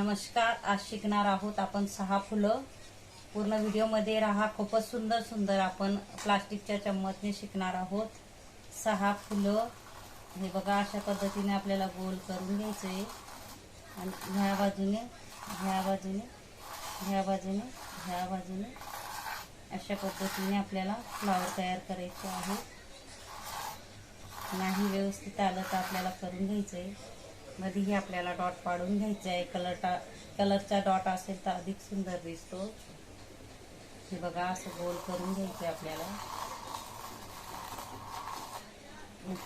नमस्कार. आज शिकणार आहोत आपण 6 फुलं. पूर्ण व्हिडिओमध्ये राहा. खूपच सुंदर सुंदर आपण प्लास्टिकच्या चम्मचने शिकणार आहोत. 6 फुलं. हे बघा, अशा पद्धतीने आपल्याला गोल करून घ्यायचं आहे आणि ह्या बाजूने ह्या बाजूने ह्या बाजूने ह्या बाजूने अशा पद्धतीने आपल्याला फ्लावर तयार करायचे आहे. नाही व्यवस्थित आलं तर आपल्याला करून घ्यायचं आहे. मध्येही आपल्याला डॉट पाडून घ्यायचा आहे. कलरचा डॉट असेल तर अधिक सुंदर दिसतो. हे बघा, असं गोल करून घ्यायचं आहे आपल्याला.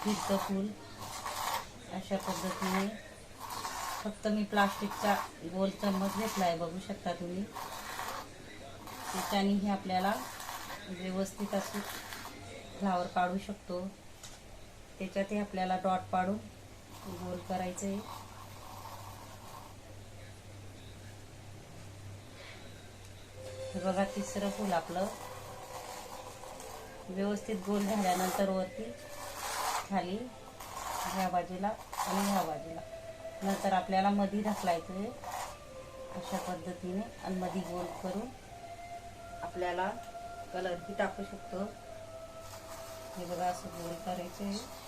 फिरतं फूल अशा पद्धतीने. फक्त मी प्लास्टिकचा गोल चम्मच घेतला आहे, बघू शकता तुम्ही. त्याच्यानेही आपल्याला व्यवस्थित असे फ्लावर काढू शकतो. त्याच्यातही आपल्याला डॉट पाडून गोल करायचं आहे. हे बघा, तिसरं फूल आपलं व्यवस्थित गोल झाल्यानंतर वरती खाली ह्या बाजूला आणि ह्या बाजूला नंतर आपल्याला मधी ढकलायचं आहे अशा पद्धतीने. आणि मधी गोल करून आपल्याला कलरही टाकू शकतो. हे बघा, असं गोल करायचं आहे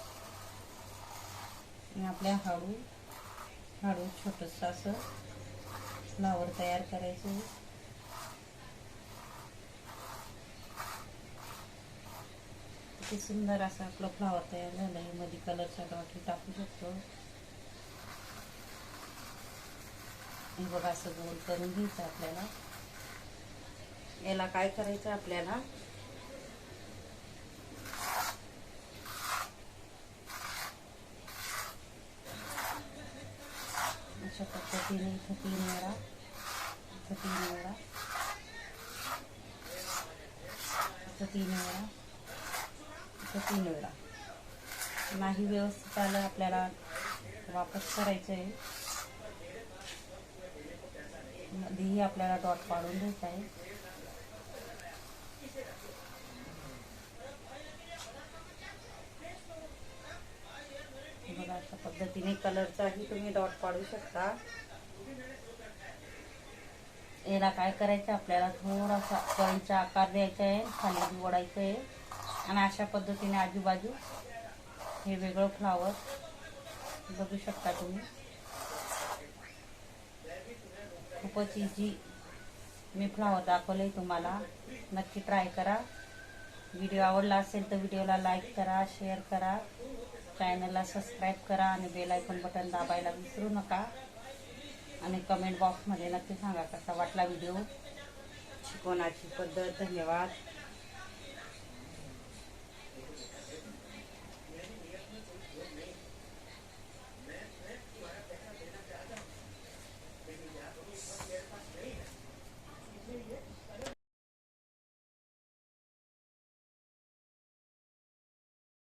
आणि आपल्या हाडू छोटंसं असं फ्लावर तयार करायचं आहे. किती सुंदर असं आपलं फ्लावर तयार झालं आहे. मध्ये कलरचा डॉटही टाकू शकतो. हे बघा, असं गोल करून घ्यायचं आपल्याला. याला काय करायचं आपल्याला, अशा पद्धतीने इथं 3 वेळा, इथं 3 वेळा, इथं 3 वेळा, इथं 3 वेळा. नाही व्यवस्थित आलं आपल्याला वापस करायचं आहे. मध्येही आपल्याला डॉट पाडून घ्यायचा आहे. बघा, अशा पद्धतीने कलरचाही तुम्ही डॉट पाडू शकता. याला काय करायचं आपल्याला, थोडासा कळीचा आकार द्यायचा आहे, खाली ओढायचं आहे आणि अशा पद्धतीने आजूबाजू हे वेगळं फ्लावर बघू शकता तुम्ही. खूपच इझी मी फ्लावर दाखवले तुम्हाला. नक्की ट्राय करा. व्हिडिओ आवडला असेल तर व्हिडिओला लाईक करा, शेअर करा, चॅनलला सबस्क्राईब करा आणि बेल आयकॉन बटन दाबायला विसरू नका. आणि कमेंट बॉक्समध्ये नक्की सांगा कसा वाटला व्हिडिओ, शिकवण्याची पद्धत. धन्यवाद.